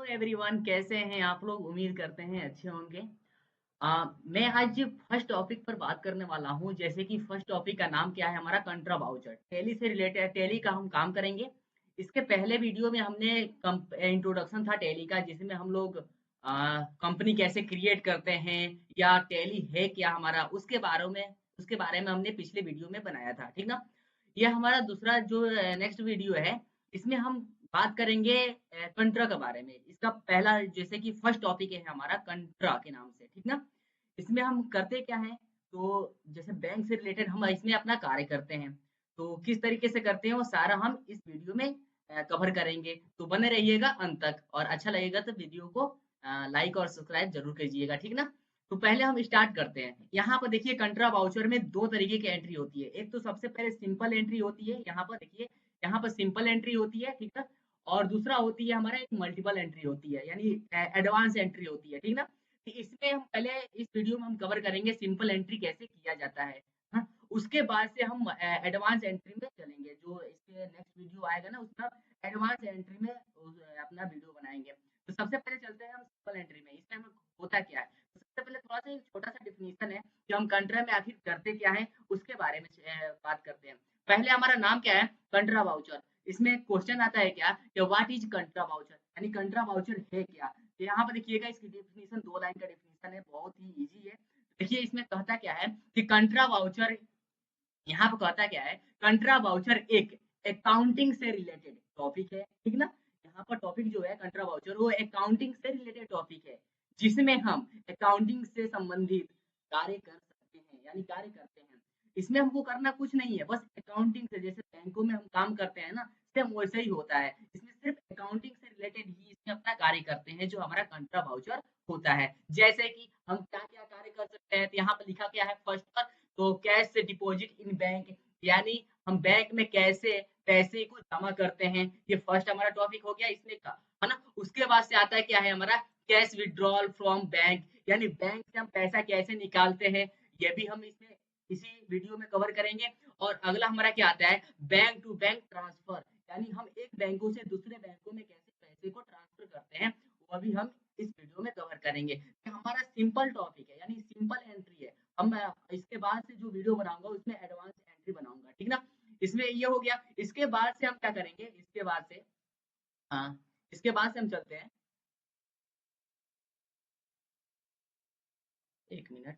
Everyone, कैसे हैं आप लोग? उम्मीद करते हैं अच्छे होंगे। मैं आज फर्स्ट टॉपिक पर बात करने वाला हूं। जैसे कि फर्स्ट टॉपिक का नाम क्या है हमारा? कंट्रा वाउचर। टैली से रिलेटेड, टैली का हम काम करेंगे। इसके पहले वीडियो में हमने इंट्रोडक्शन था टैली का, जिसमें हम लोग कंपनी कैसे क्रिएट करते हैं या टैली है क्या हमारा, उसके बारे में हमने पिछले वीडियो में बनाया था, ठीक ना। ये हमारा दूसरा जो नेक्स्ट वीडियो है, इसमें हम बात करेंगे कंट्रा के बारे में। इसका पहला जैसे कि फर्स्ट टॉपिक है हमारा कंट्रा के नाम से, ठीक ना। इसमें हम करते क्या हैं? तो जैसे बैंक से रिलेटेड हम इसमें अपना कार्य करते हैं। तो किस तरीके से करते हैं वो सारा हम इस वीडियो में कवर करेंगे। तो बने रहिएगा अंत तक, और अच्छा लगेगा तो वीडियो को लाइक और सब्सक्राइब जरूर कीजिएगा, ठीक ना। तो पहले हम स्टार्ट करते हैं। यहाँ पर देखिए, कंट्रा वाउचर में दो तरीके की एंट्री होती है। एक तो सबसे पहले सिंपल एंट्री होती है, यहाँ पर देखिए, यहाँ पर सिंपल एंट्री होती है, ठीक है। और दूसरा होती है हमारा एक मल्टीपल एंट्री होती है, यानी एडवांस एंट्री होती है, ठीक ना। तो इसमें हम पहले इस वीडियो में हम कवर करेंगे सिंपल एंट्री कैसे किया जाता है। हाँ, उसके बाद से हम एडवांस एंट्री में चलेंगे। जो इसके नेक्स्ट वीडियो आएगा ना, उसका एडवांस एंट्री में अपना वीडियो बनाएंगे। तो सबसे पहले चलते हैं हम सिंपल एंट्री में। इसमें हमें होता क्या है? तो सबसे पहले थोड़ा सा एक छोटा सा डिफिनीशन है कि हम कंट्रा में आखिर करते क्या है, उसके बारे में बात करते हैं। पहले हमारा नाम क्या है? कंट्रा वाउचर। इसमें क्वेश्चन आता है क्या कि व्हाट इज कंट्रा वाउचर, यानी कंट्रा वाउचर है क्या। तो यहाँ पर देखिएगा, इसकी डेफिनेशन 2 लाइन का डेफिनेशन है, बहुत ही इजी है। देखिए इसमें कहता क्या है कि कंट्रा वाउचर, यहाँ पर कहता क्या है, कंट्रा वाउचर एक अकाउंटिंग से रिलेटेड टॉपिक है, ठीक ना। यहाँ पर टॉपिक जो है कंट्रा वाउचर, वो अकाउंटिंग से रिलेटेड टॉपिक है, जिसमें हम अकाउंटिंग से संबंधित कार्य कर सकते हैं, यानी कार्य करते हैं। इसमें हमको करना कुछ नहीं है, बस अकाउंटिंग से, जैसे बैंकों में हम काम करते हैं ना, सेम वैसे ही होता है। इसमें सिर्फ अकाउंटिंग से रिलेटेड ही इसमें अपना कार्य करते हैं, जो हमारा कंट्रा वाउचर होता है। जैसे कि हम क्या क्या कार्य कर सकते हैं, तो यहाँ पर लिखा क्या है फर्स्ट पर, तो कैश से डिपॉजिट इन बैंक, यानी हम बैंक में कैसे पैसे को जमा करते हैं। ये फर्स्ट हमारा टॉपिक हो गया इसमें का, है ना। उसके बाद से आता है क्या है हमारा? कैश विड्रॉल फ्रॉम बैंक, यानी बैंक से हम पैसा कैसे निकालते हैं, ये भी हम इसमें इसी वीडियो में कवर करेंगे। और अगला हमारा क्या आता है? बैंक टू बैंक ट्रांसफर, यानी हम एक बैंकों से दूसरे बैंकों में कैसे पैसे को ट्रांसफर करते हैं, वो भी हम इस वीडियो में कवर करेंगे। ये हमारा सिंपल टॉपिक है, यानी सिंपल एंट्री है। हम इसके बाद से जो वीडियो बनाऊंगा उसमें एडवांस एंट्री बनाऊंगा, ठीक ना। इसमें ये हो गया। इसके बाद से हम क्या करेंगे? इसके बाद से, हाँ, इसके बाद से हम चलते हैं। एक मिनट,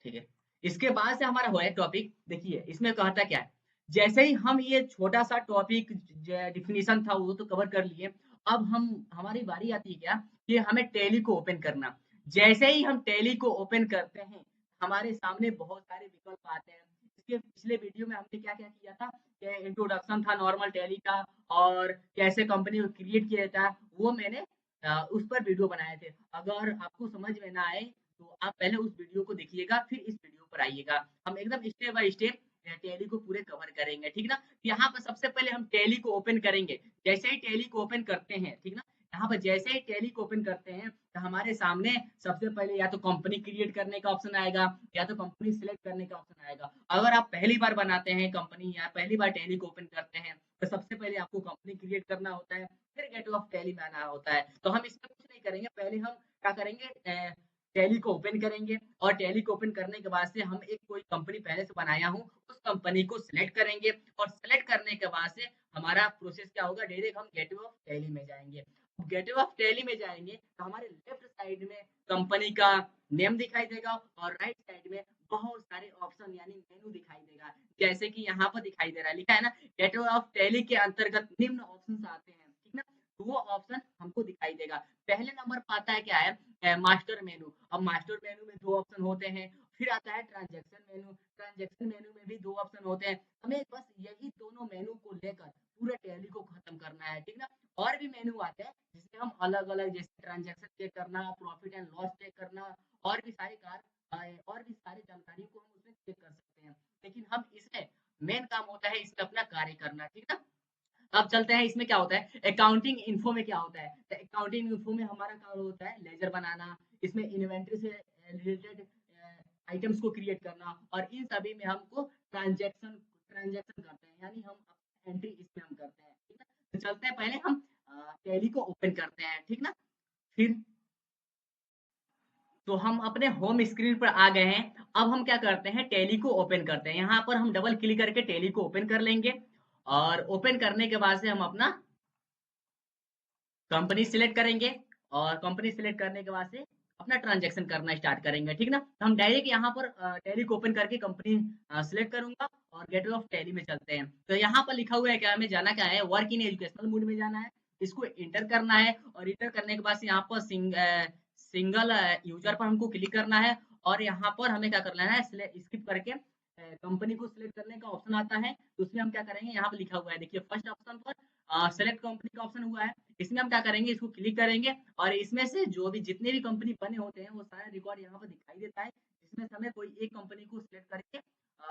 ठीक है। इसके बाद से हमारा है टॉपिक, देखिए इसमें कहता क्या है। जैसे ही हम ये छोटा सा टॉपिक डिफिनीशन था वो तो कवर कर लिए, अब हम हमारी बारी आती है क्या कि हमें टैली को ओपन करना। जैसे ही हम टैली को ओपन करते हैं, हमारे सामने बहुत सारे विकल्प आते हैं। इसके पिछले वीडियो में हमने क्या क्या किया था कि इंट्रोडक्शन था नॉर्मल टैली का, और कैसे कंपनी को क्रिएट किया जाता है, वो मैंने उस पर वीडियो बनाए थे। अगर आपको समझ में ना आए तो आप पहले उस वीडियो को देखिएगा, फिर इस वीडियो पर आइएगा। हम एकदम स्टेप बाय स्टेप टैली को पूरे कवर करेंगे, ठीक ना। यहाँ पर सबसे पहले हम टैली को ओपन करेंगे। जैसे ही टैली को ओपन करते हैं, ठीक ना, यहाँ पर जैसे ही टैली को ओपन करते हैं, तो हमारे सामने सबसे पहले या तो कंपनी क्रिएट करने का ऑप्शन आएगा, या तो कंपनी सिलेक्ट करने का ऑप्शन आएगा। अगर आप पहली बार बनाते हैं कंपनी, या पहली बार टैली को ओपन करते हैं, तो सबसे पहले आपको कंपनी क्रिएट करना होता है, फिर गेट ऑफ टैली में आना होता है। तो हम इसमें कुछ नहीं करेंगे, पहले हम क्या करेंगे? टैली को ओपन करेंगे, और टैली को ओपन करने के बाद से हम एक कोई कंपनी पहले से बनाया हूँ, उस कंपनी को सिलेक्ट करेंगे। और सिलेक्ट करने के बाद से हमारा प्रोसेस क्या होगा? डायरेक्ट हम गेटवे ऑफ टैली में जाएंगे। गेटवे ऑफ टैली में जाएंगे तो हमारे लेफ्ट साइड में कंपनी का नेम दिखाई देगा, और राइट साइड में बहुत सारे ऑप्शन यानी मेनू दिखाई देगा। जैसे कि यहाँ पर दिखाई दे रहा है, लिखा है ना, गेटवे ऑफ टैली के अंतर्गत निम्न ऑप्शन आते हैं, ठीक ना। तो वो ऑप्शन हमको दिखाई देगा। पहले नंबर पर आता है क्या है? मास्टर मेनू। अब मास्टर मेनू में दो ऑप्शन होते हैं। फिर आता है ट्रांजैक्शन मेनू। ट्रांजैक्शन मेनू में भी दो ऑप्शन होते हैं। हमें बस यही दोनों मेनू को लेकर पूरे टैली को खत्म करना है, ठीक ना। और भी मेनू आते हैं जिसमें हम अलग अलग, जैसे ट्रांजैक्शन चेक करना, प्रॉफिट एंड लॉस चेक करना, और भी सारे और भी सारी जानकारी को हम उसमें चेक कर सकते हैं। लेकिन हम इसमें मेन काम होता है इसमें अपना कार्य करना, ठीक ना। अब चलते हैं इसमें क्या होता है, अकाउंटिंग इन्फो में क्या होता है। तो अकाउंटिंग इन्फो में हमारा काम होता है लेजर बनाना, इसमें इन्वेंट्री से रिलेटेड आइटम्स को क्रिएट करना, और इन सभी में हमको ट्रांजैक्शन ट्रांजैक्शन करते हैं, यानी हम एंट्री इसमें हम करते हैं, ठीक है। तो चलते हैं पहले हम टैली को ओपन करते हैं, ठीक ना। फिर तो हम अपने होम स्क्रीन पर आ गए हैं। अब हम क्या करते हैं, टैली को ओपन करते हैं। यहाँ पर हम डबल क्लिक करके टैली को ओपन कर लेंगे और ओपन करने के बाद से हम अपना कंपनी सिलेक्ट करेंगे और कंपनी सिलेक्ट करने के बाद से अपना ट्रांजैक्शन करना स्टार्ट करेंगे, ठीक ना। तो हम डायरेक्ट यहाँ पर टैली को ओपन करके कंपनी सिलेक्ट करूंगा और गेटवे ऑफ टैली में चलते हैं। तो यहाँ पर लिखा हुआ है क्या, हमें जाना क्या है, वर्क इन एजुकेशनल मोड में जाना है। इसको इंटर करना है और इंटर करने के बाद से यहाँ पर सिंगल यूजर पर हमको क्लिक करना है और यहाँ पर हमें क्या कर लेना है, स्किप करके कंपनी को सिलेक्ट करने का ऑप्शन आता है। तो उसमें हम क्या करेंगे, यहाँ पर लिखा हुआ है देखिए, फर्स्ट ऑप्शन पर सेलेक्ट कंपनी का ऑप्शन हुआ है। इसमें हम क्या करेंगे, इसको क्लिक करेंगे और इसमें से जो भी जितने भी कंपनी बने होते हैं वो सारे रिकॉर्ड यहाँ पर दिखाई देता है। इसमें से हमें कोई एक कंपनी को सिलेक्ट करके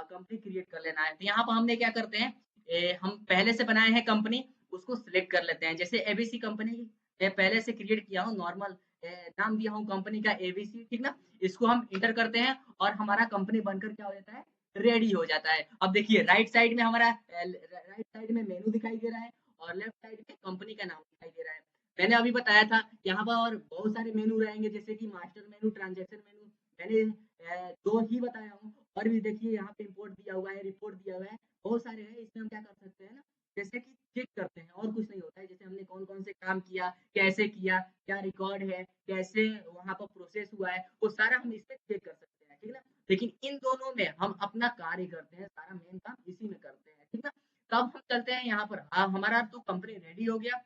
कंपनी क्रिएट कर लेना है। तो यहाँ पर हमने क्या करते हैं, हम पहले से बनाए हैं कंपनी, उसको सिलेक्ट कर लेते हैं। जैसे एबीसी कंपनी पहले से क्रिएट किया हूँ, नॉर्मल नाम दिया हूँ कंपनी का एबीसी, ठीक ना। इसको हम इंटर करते हैं और हमारा कंपनी बनकर क्या हो जाता है, रेडी हो जाता है। अब देखिए राइट साइड में हमारा राइट साइड में मेनू दिखाई दे रहा है और लेफ्ट साइड में कंपनी का नाम दिखाई दे रहा है। मैंने अभी बताया था यहाँ पर और बहुत सारे मेनू रहेंगे, जैसे कि मास्टर मेनू, ट्रांजैक्शन मेनू। मैंने दो ही बताया हूँ, और भी देखिए यहाँ पे इंपोर्ट दिया हुआ है, रिपोर्ट दिया हुआ है, बहुत सारे हैं। इसमें हम क्या कर सकते हैं ना, जैसे कि चेक करते हैं और कुछ नहीं होता है। जैसे हमने कौन कौन से काम किया, कैसे किया, क्या रिकॉर्ड है, कैसे वहाँ पर प्रोसेस हुआ है, वो सारा हम इसमें चेक कर सकते हैं, ठीक ना। लेकिन इन दोनों में हम अपना कार्य करते हैं, सारा मेन काम इसी में करते हैं, ठीक ना। तब हम चलते हैं यहाँ पर, हमारा तो कंपनी रेडी हो गया,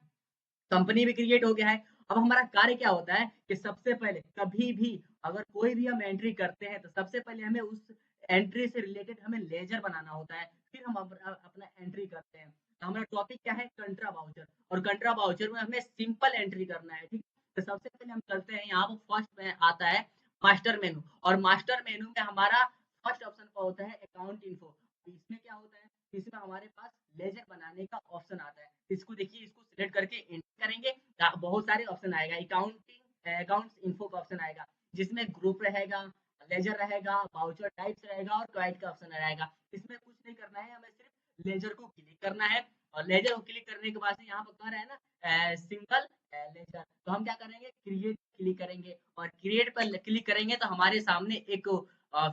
कंपनी भी क्रिएट हो गया है। अब हमारा कार्य क्या होता है कि सबसे पहले कभी भी अगर कोई भी हम एंट्री करते हैं तो सबसे पहले हमें उस एंट्री से रिलेटेड हमें लेजर बनाना होता है, फिर हम अपना एंट्री करते हैं। तो हमारा टॉपिक क्या है, कंट्रा वाउचर, और कंट्रा वाउचर में हमें सिंपल एंट्री करना है, ठीक। तो सबसे पहले हम चलते हैं, यहाँ पर फर्स्ट में आता है मास्टर मेनू, और मास्टर मेनू में हमारा फर्स्ट ऑप्शन पर होता है अकाउंट इन्फो। इसमें क्या होता है, इसमें हमारे पास लेजर बनाने का ऑप्शन आता है। इसको देखिए, इसको सिलेक्ट करके एंटर करेंगे, बहुत सारे ऑप्शन आएगा, अकाउंटिंग अकाउंट्स इन्फो का ऑप्शन आएगा, जिसमें ग्रुप रहेगा, लेजर रहेगा, वाउचर टाइप्स रहेगा और क्वाइट का ऑप्शन रहेगा। इसमें कुछ नहीं करना है, हमें सिर्फ लेजर को क्लिक करना है और लेजर को क्लिक करने के बाद से यहाँ पर कह रहा है ना सिंगल लेजर, तो हम क्या करेंगे, क्रिएट क्लिक करेंगे और क्रिएट पर क्लिक करेंगे तो हमारे सामने एक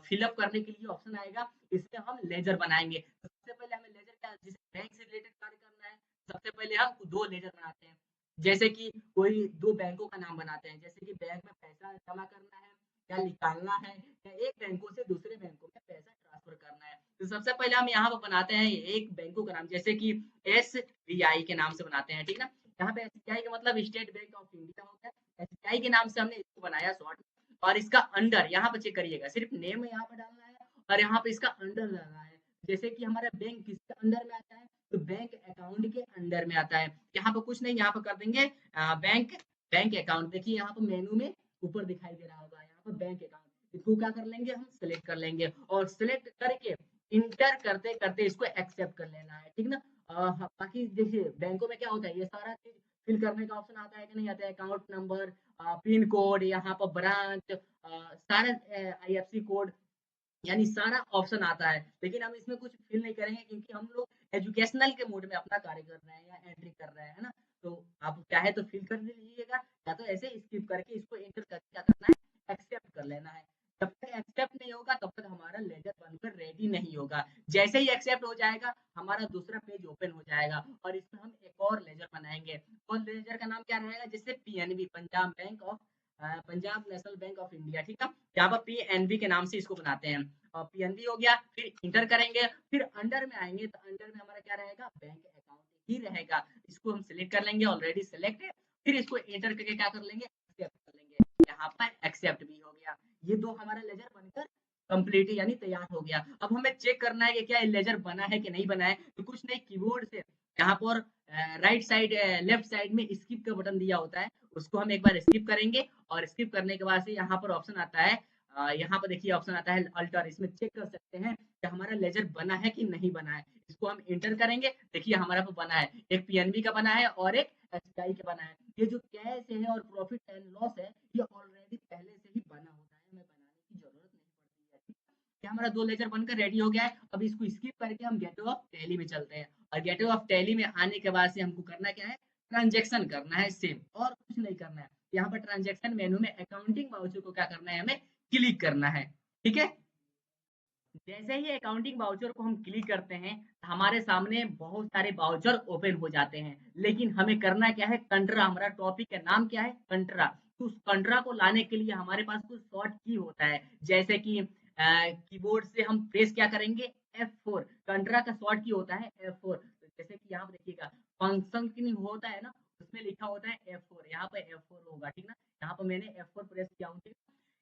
फिलअप करने के लिए ऑप्शन आएगा। इसमें हम लेजर बनाएंगे। तो सबसे पहले हमें लेजर क्या, जिसे बैंक से रिलेटेड कार्य करना है, सबसे पहले हम दो लेजर बनाते हैं। जैसे कि कोई दो बैंकों का नाम बनाते हैं, जैसे कि बैंक में पैसा जमा करना है या निकालना है, या एक बैंकों से दूसरे बैंकों में पैसा ट्रांसफर करना है। तो सबसे पहले हम यहाँ पर बनाते हैं एक बैंकों का नाम, जैसे कि एसबीआई के नाम से बनाते हैं, ठीक ना। यहाँ पे एसबीआई का मतलब स्टेट बैंक ऑफ इंडिया होता है। एसबीआई के नाम से हमने इसको बनाया शॉर्ट में। और इसका अंडर यहाँ पर चेक करिएगा, सिर्फ नेम यहाँ पर डालना है और यहाँ पे इसका अंडर डालना है। जैसे कि हमारा बैंक किसके अंडर में आता है, तो बैंक अकाउंट के अंडर में आता है। यहाँ पर कुछ नहीं, यहाँ पर कर देंगे बैंक बैंक अकाउंट। देखिए यहाँ पर मेनू में ऊपर दिखाई दे रहा होगा, यहाँ पर बैंक अकाउंट। इसको क्या कर लेंगे, हम सिलेक्ट कर लेंगे और सिलेक्ट करके इंटर करते करते इसको एक्सेप्ट कर लेना है, ठीक ना। बाकी देखिए बैंकों में क्या होता है, ये सारा चीज फिल करने का ऑप्शन आता है कि नहीं आता है, अकाउंट नंबर, पिन कोड, यहाँ पर ब्रांच, सारे आईएफसी कोड, यानी सारा ऑप्शन आता है। लेकिन हम इसमें कुछ फिल नहीं करेंगे क्योंकि हम लोग एजुकेशनल के मोड में अपना कार्य कर रहे हैं या एंट्री कर रहे हैं ना। तो आप चाहे तो फिल कर लीजिएगा, या तो ऐसे स्किप करके इसको एंटर करके क्या करना है, एक्सेप्ट कर लेना है। जब तक एक्सेप्ट नहीं होगा तब तक हमारा लेजर बनकर रेडी नहीं होगा। जैसे ही एक्सेप्ट हो जाएगा हमारा दूसरा पेज ओपन हो जाएगा और इसमें हम एक और लेजर बनाएंगे। और लेजर का नाम क्या रहेगा, जैसे PNB, Punjab bank of Punjab national bank of India, ठीक है। यहाँ पर पीएनबी के नाम से इसको बनाते हैं। और पीएनबी हो गया, फिर इंटर करेंगे, फिर अंडर में आएंगे तो अंडर में हमारा क्या रहेगा, बैंक अकाउंट ही रहेगा। इसको हम सिलेक्ट कर लेंगे, ऑलरेडी सिलेक्ट है। फिर इसको एंटर करके क्या कर लेंगे, एक्सेप्ट कर लेंगे। यहाँ पर एक्सेप्ट भी हो गया। ये दो हमारा लेजर बनकर कंप्लीट यानी तैयार हो गया। अब हमें चेक करना है कि क्या लेजर बना है कि नहीं बना है। तो कुछ नहीं, कीबोर्ड से यहाँ पर राइट साइड लेफ्ट साइड में स्किप का बटन दिया होता है, उसको हम एक बार स्किप करेंगे और स्किप करने के बाद से यहाँ पर ऑप्शन आता है, यहाँ पर देखिए ऑप्शन आता है अल्टर। इसमें चेक कर सकते हैं कि हमारा लेजर बना है कि नहीं बना है। इसको हम इंटर करेंगे, देखिए हमारा पे बना है, एक पीएनबी का बना है और एक एसबीआई का बना है। ये जो कैश है और प्रॉफिट एंड लॉस है, ये ऑलरेडी पहले से ही बना होता है, हमें बनाने की जरूरत नहीं पड़ती है। ये हमारा दो लेजर बनकर रेडी हो गया है। अब इसको स्किप करके हम गेटवे ऑफ टैली में चलते हैं और गेटवे ऑफ टैली में आने के बाद से हमको करना क्या है, ट्रांजैक्शन करना है सेम, और कुछ नहीं करना है। यहाँ पर ट्रांजैक्शन मेनू में अकाउंटिंग वाउचर को क्या करना है, हमें क्लिक करना है। ठीक है, जैसे ही अकाउंटिंग वाउचर को हम क्लिक करते हैं, हमारे सामने बहुत सारे वाउचर ओपन हो जाते हैं। लेकिन हमें करना क्या है, कंट्रा, हमारा टॉपिक का नाम क्या है, कंट्रा। तो उस कंट्रा को लाने के लिए हमारे पास कुछ शॉर्ट की होता है, जैसे कि कीबोर्ड से हम प्रेस क्या करेंगे, F4। कंट्रा का शॉर्ट की होता है F4। तो जैसे कि यहाँ पर देखिएगा, फंक्शन की होता है ना, उसमें लिखा होता है F4, यहाँ पर F4 होगा, ठीक ना। यहाँ पर मैंने F4 प्रेस किया हूँ, ठीक।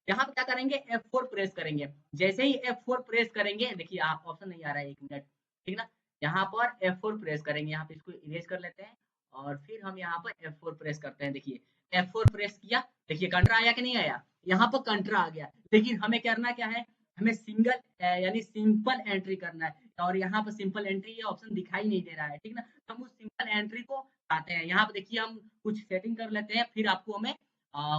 यहाँ पे क्या करेंगे, F4 प्रेस करेंगे। जैसे ही F4 प्रेस करेंगे, देखिए आप ऑप्शन नहीं आ रहा है, एक मिनट, ठीक ना। यहाँ पर F4 प्रेस करेंगे, यहाँ पे इसको इरेज कर लेते हैं, और फिर हम यहाँ पर F4 प्रेस करते हैं। देखिए F4 प्रेस किया, देखिए कंट्रा आया कि नहीं आया, यहाँ पर कंट्रा आ गया। लेकिन हमें करना क्या है, हमें सिंगल यानी सिंपल एंट्री करना है, और यहाँ पर सिंपल एंट्री ये ऑप्शन दिखाई नहीं दे रहा है, ठीक ना। तो हम उस सिंपल एंट्री को आते हैं, यहाँ पे देखिए हम कुछ सेटिंग कर लेते हैं, फिर आपको हमें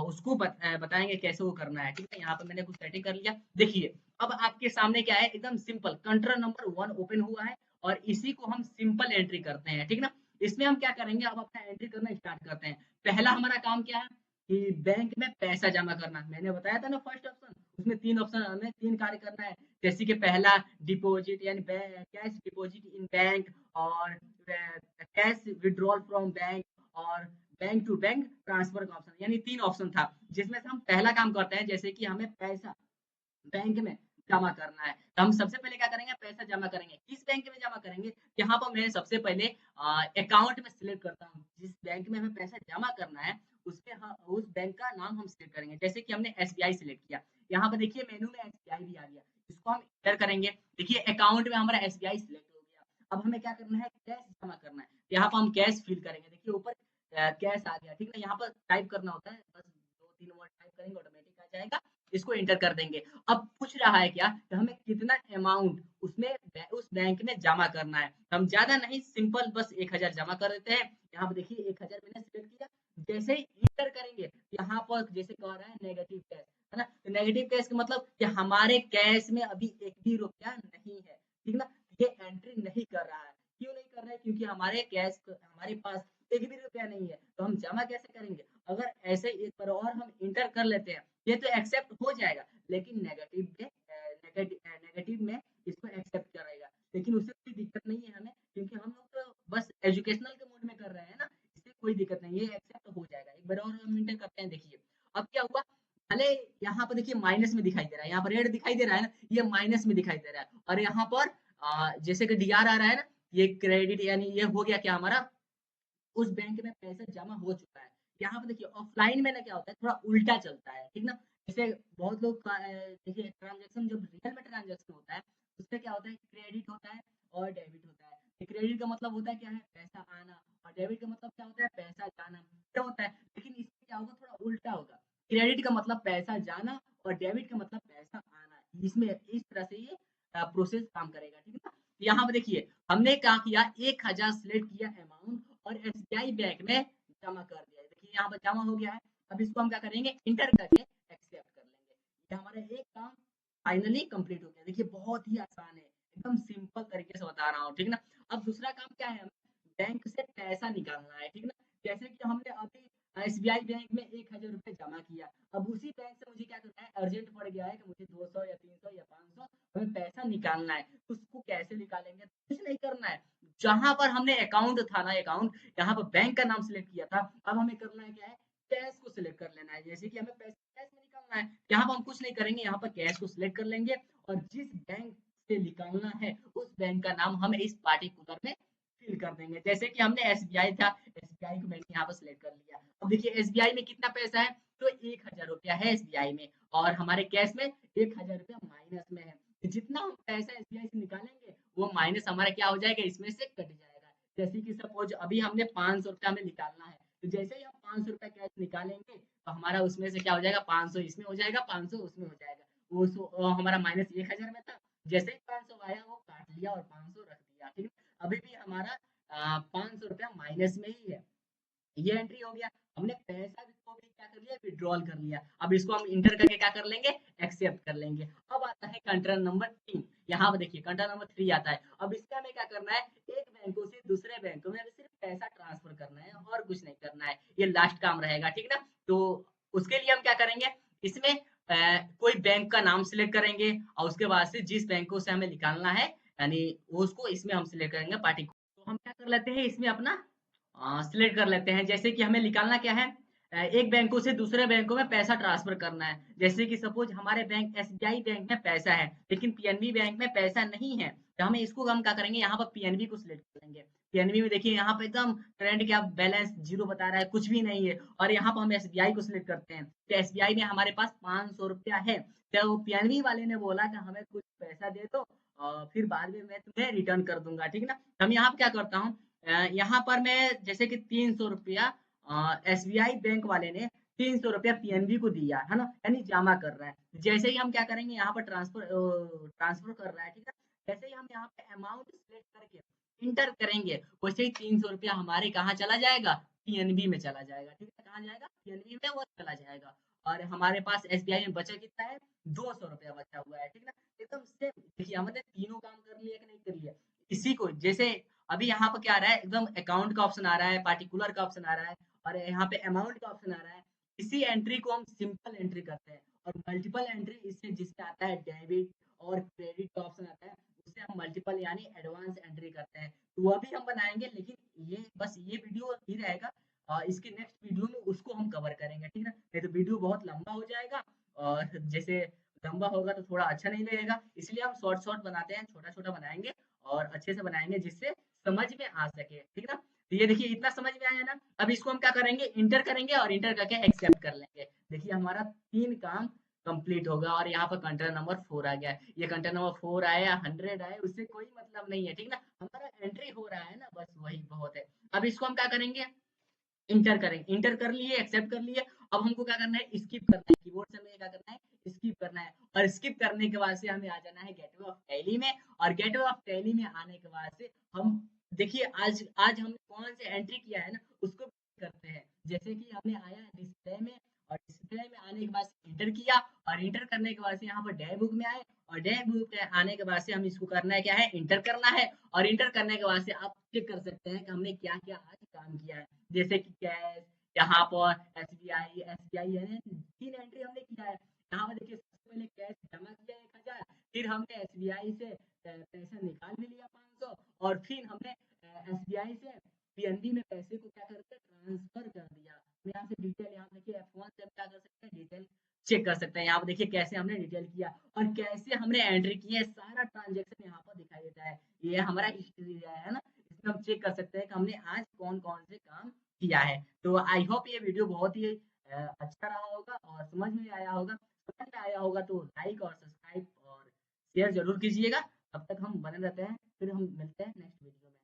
उसको बताएंगे कैसे वो करना है, ठीक है। यहाँ पे मैंने कुछ सेटिंग कर लिया, देखिए अब आपके सामने क्या है, एकदम सिंपल कंट्रोल नंबर 1 ओपन हुआ है, और इसी को हम सिंपल एंट्री करते हैं, ठीक ना। इसमें हम क्या करेंगे, अब अपना एंट्री करना स्टार्ट करते हैं। पहला हमारा काम क्या है कि बैंक में पैसा जमा करना, मैंने बताया था ना फर्स्ट ऑप्शन, उसमें 3 ऑप्शन, हमें 3 कार्य करना है। जैसे कि पहला डिपॉजिट यानी कैश डिपॉजिट इन बैंक, और कैश विड्रॉल फ्रॉम बैंक, और बैंक टू बैंक ट्रांसफर का ऑप्शन, यानी 3 ऑप्शन था, जिसमें से हम पहला काम करते हैं, जैसे कि हमें पैसा बैंक में जमा करना है। तो हम सबसे पहले क्या करेंगे, पैसा जमा करेंगे। किस बैंक में जमा करेंगे, यहाँ पर मैं सबसे पहले अकाउंट में सिलेक्ट करता हूँ, जिस बैंक में हमें पैसा जमा करना है उसमें उस बैंक का नाम हम सिलेक्ट करेंगे। जैसे कि हमने SBI सिलेक्ट किया, यहाँ पर देखिए मेनू में SBI भी आ गया, इसको हम एंटर करेंगे। देखिए अकाउंट में हमारा SBI सिलेक्ट हो गया। अब हमें क्या करना है, कैश जमा करना है, यहाँ पर हम कैश फिल करेंगे। देखिए ऊपर कैश आ गया, ठीक है। यहाँ पर टाइप करना होता है, बस 2-3 वर्ड टाइप करेंगे, ऑटोमेटिक आ जाएगा, इसको एंटर कर देंगे। अब पूछ रहा है क्या कि हमें कितना अमाउंट उसमें उस बैंक में जमा करना है। हम ज्यादा नहीं, सिंपल बस 1000 जमा कर देते हैं। यहाँ पे देखिए 1000 मैंने सिलेक्ट किया, जैसे ही इंटर करेंगे, यहाँ पर जैसे कह रहा है नेगेटिव कैश, है ना। तो नेगेटिव कैश का मतलब कि हमारे कैश में अभी एक भी रुपया नहीं है, ठीक ना। ये एंट्री नहीं कर रहा है, क्यों नहीं कर रहा है, क्योंकि हमारे कैश हमारे पास एक भी रुपया नहीं है, तो हम जमा कैसे करेंगे। अगर ऐसे एक बार और हम इंटर कर लेते हैं, ये तो एक्सेप्ट हो जाएगा, लेकिन नेगेटिव में इसको एक्सेप्ट करेगा। लेकिन उससे कोई दिक्कत नहीं है हमें, क्योंकि हम लोग तो बस एजुकेशनल के मोड में कर रहे हैं ना, इससे कोई दिक्कत नहीं है, एक्सेप्ट हो जाएगा। एक बार और हम इंटर करते हैं, देखिए अब क्या हुआ। भले यहाँ पर देखिए माइनस में दिखाई दे रहा है, यहाँ पर रेड दिखाई दे रहा है ना, ये माइनस में दिखाई दे रहा है। और यहाँ पर जैसे कि DR आ रहा है ना, ये क्रेडिट, यानी ये हो गया क्या हमारा, उस बैंक में पैसा जमा हो चुका है। यहाँ पे देखिए ऑफलाइन में ना क्या होता है, थोड़ा उल्टा चलता है, ठीक ना। जैसे बहुत लोग देखिए ट्रांजेक्शन, जब रियल में ट्रांजेक्शन होता है, उसमें क्या होता है, क्रेडिट होता है और डेबिट होता है। क्रेडिट का मतलब होता है क्या है, पैसा आना, और डेबिट का मतलब क्या होता है, पैसा जाना, क्या होता है। लेकिन इसमें क्या होगा, थोड़ा उल्टा होगा। क्रेडिट का मतलब पैसा जाना, और डेबिट का मतलब पैसा आना। इसमें इस तरह से ये प्रोसेस काम करेगा, ठीक है ना। यहाँ पे देखिए हमने क्या किया, 1000 सिलेक्ट किया अमाउंट, और SBI बैंक में जमा कर दिया। देखिए यहाँ पर जमा हो गया है। अब इसको हम क्या करेंगे, इंटर करके एक्सेप्ट कर लेंगे। ये हमारा एक काम फाइनली कंप्लीट हो गया। देखिए बहुत ही आसान है, एकदम सिंपल तरीके से बता रहा हूँ, ठीक ना। अब दूसरा काम क्या है, हमें बैंक से पैसा निकालना है, ठीक ना। जैसे कि हमने अभी SBI बैंक में 1000 रुपए जमा किया, अब उसी बैंक से मुझे क्या करना है, अर्जेंट पड़ गया है कि मुझे 200 या 300 या 500 हमें पैसा निकालना है। तो उसको कैसे निकालेंगे, कुछ नहीं करना है। जहां पर हमने अकाउंट था ना, अकाउंट, यहाँ पर बैंक का नाम सिलेक्ट किया था, अब हमें करना है क्या है, कैश को सिलेक्ट कर लेना है। जैसे कि हमें पैसा कैश में निकालना है, यहाँ पर हम कुछ नहीं करेंगे, यहाँ पर कैश को सिलेक्ट कर लेंगे, और जिस बैंक से निकालना है उस बैंक का नाम हम इस पार्टिकुलर में फिल कर देंगे। जैसे कि हमने SBI था, SBI को मैंने यहाँ पर सिलेक्ट कर लिया। अब देखिए SBI में कितना पैसा है, तो 1000 रुपया है SBI में, और हमारे कैश में 1000 रुपया माइनस में है। जितना हम पैसा SBI से निकालेंगे, वो माइनस हमारा क्या हो जाएगा, इसमें से कट जाएगा। जैसे कि सपोज अभी हमने 500 रुपया हमें निकालना है, तो जैसे ही हम 500 रुपया कैश निकालेंगे, तो हमारा उसमें से क्या हो जाएगा, 500 इसमें हो जाएगा, 500 उसमें हो जाएगा। वो हमारा माइनस 1000 में था, जैसे ही 500 आया वो काट लिया और 500 रख दिया, ठीक है। अभी भी हमारा 500 रुपया माइनस में ही है। ये एंट्री हो गया, हमने पैसा को भी क्या कर लिया, विड्रॉल कर लिया। अब इसको हम इंटर करके क्या कर लेंगे, एक्सेप्ट कर लेंगे। अब आता है कंट्रोल नंबर 3, यहाँ पर देखिए कंट्रोल नंबर 3 आता है। अब इसका हमें क्या करना है, एक बैंकों से दूसरे बैंकों में सिर्फ पैसा ट्रांसफर करना है, और कुछ नहीं करना है, ये लास्ट काम रहेगा, ठीक ना? तो उसके लिए हम क्या करेंगे, इसमें कोई बैंक का नाम सिलेक्ट करेंगे और उसके बाद से जिस बैंकों से हमें निकालना है, यानी उसको इसमें हम सिलेक्ट करेंगे पार्टी को। तो हम क्या कर लेते हैं इसमें अपना सिलेक्ट कर लेते हैं, जैसे कि हमें निकालना क्या है, एक बैंकों से दूसरे बैंकों में पैसा ट्रांसफर करना है। जैसे कि सपोज हमारे बैंक एसबीआई बैंक में पैसा है, लेकिन पीएनबी बैंक में पैसा नहीं है, तो हमें इसको हम क्या करेंगे, यहाँ पर पीएनबी को सिलेक्ट करेंगे। पीएनबी में देखिए यहाँ पे एकदम करंट क्या बैलेंस जीरो बता रहा है, कुछ भी नहीं है, और यहाँ पर हम एसबीआई को सिलेक्ट करते हैं, तो एसबीआई में हमारे पास 500 रुपया है। तो पीएनबी वाले ने बोला कि हमें कुछ पैसा दे दो और फिर बाद में मैं तुम्हें रिटर्न कर दूंगा, ठीक ना? हम यहाँ पे क्या करता हूँ, यहाँ पर मैं जैसे कि 300 रुपया एसबीआई बैंक वाले ने 300 रुपया पीएनबी को दिया है ना, यानी जमा कर रहा है। जैसे ही हम क्या करेंगे, यहाँ पर ट्रांसफर कर रहा है, ठीक है? जैसे ही हम यहाँ पे अमाउंट सिलेक्ट करके इंटर करेंगे, वैसे ही 300 रुपया हमारे कहाँ चला जाएगा, पीएनबी में चला जाएगा, ठीक है? कहाँ जाएगा, पीएनबी में वो चला जाएगा। और हमारे पास एसबीआई में बचा कितना है, 200 रुपया बचा हुआ है, ठीक ना? एकदम सेम। देखिए हमने तीनों काम कर लिया कि नहीं कर लिया, इसी को जैसे अभी यहाँ पर क्या आ रहा है, एकदम अकाउंट का ऑप्शन आ रहा है, पार्टिकुलर का ऑप्शन आ रहा है, और यहाँ पे अमाउंट का ऑप्शन आ रहा है। इसी एंट्री को हम सिंपल एंट्री करते हैं, और मल्टीपल एंट्री इससे जिसमें आता है डेबिट और क्रेडिट का ऑप्शन आता है, उससे हम मल्टीपल यानी एडवांस एंट्री करते हैं। तो वो भी हम बनाएंगे, लेकिन ये बस ये वीडियो ही रहेगा, इसके नेक्स्ट वीडियो में उसको हम कवर करेंगे, ठीक है? नहीं तो वीडियो बहुत लंबा हो जाएगा, और जैसे लंबा होगा तो थोड़ा अच्छा नहीं लगेगा, इसलिए हम शॉर्ट शॉर्ट बनाते हैं, छोटा छोटा बनाएंगे और अच्छे से बनाएंगे जिससे समझ में आ सके, ठीक ना? तो ये देखिए इतना समझ में आया ना, अब इसको हम क्या करेंगे, इंटर करेंगे और इंटर करके एक्सेप्ट कर लेंगे। देखिए हमारा 3 काम कंप्लीट होगा, और यहाँ पर कंटेनर नंबर 4 आ गया है। ये कंटेनर नंबर 4 आया या 100 आए उससे कोई मतलब नहीं है, ठीक ना? हमारा एंट्री हो रहा है ना, बस वही बहुत है। अब इसको हम क्या करेंगे, इंटर करेंगे, इंटर कर लिए, एक्सेप्ट कर लिए। अब हमको क्या करना है, स्किप करना है, कीबोर्ड से हमें क्या करना है, स्किप करना है। और स्किप करने के बाद से हमें आ जाना है गेटवे ऑफ टैली में, और गेटवे ऑफ टैली में आने के बाद से हम देखिए आज आज हमने कौन से एंट्री किया है ना, उसको करते हैं। जैसे कि हमने आया डिस्प्ले में, और डिस्प्ले में आने के बाद इंटर किया, और इंटर करने के बाद से यहाँ पर डे बुक में आए, और डे बुक में आने के बाद से हम इसको करना है क्या है, इंटर करना है। और इंटर करने के बाद से आप चेक कर सकते हैं कि हमने क्या क्या आज काम किया है, जैसे कि कैश, यहाँ पर एसबीआई एसबीआई यानी 3 एंट्री हमने किया है। यहाँ पर देखिए सबसे पहले कैश जमा किया 1000, फिर हमने एसबीआई से पैसा निकाल भी लिया 500, और फिर हमने एसबीआई से पीएनबी में पैसे को क्या करके ट्रांसफर कर दिया। यहाँ से डिटेल, यहाँ देखिए F1 से हम क्या कर सकते हैं, डिटेल चेक कर सकते हैं। यहाँ पर देखिए कैसे हमने डिटेल किया और कैसे हमने एंट्री की है, सारा ट्रांजेक्शन यहाँ पर दिखाई देता है। ये हमारा हिस्ट्री है ना, इसमें हम चेक कर सकते हैं कि हमने आज कौन कौन से काम किया है। तो आई होप ये वीडियो बहुत ही अच्छा रहा होगा और समझ में आया होगा। समझ में आया होगा तो लाइक और सब्सक्राइब और शेयर जरूर कीजिएगा। तब तक हम बने रहते हैं, फिर हम मिलते हैं नेक्स्ट वीडियो में।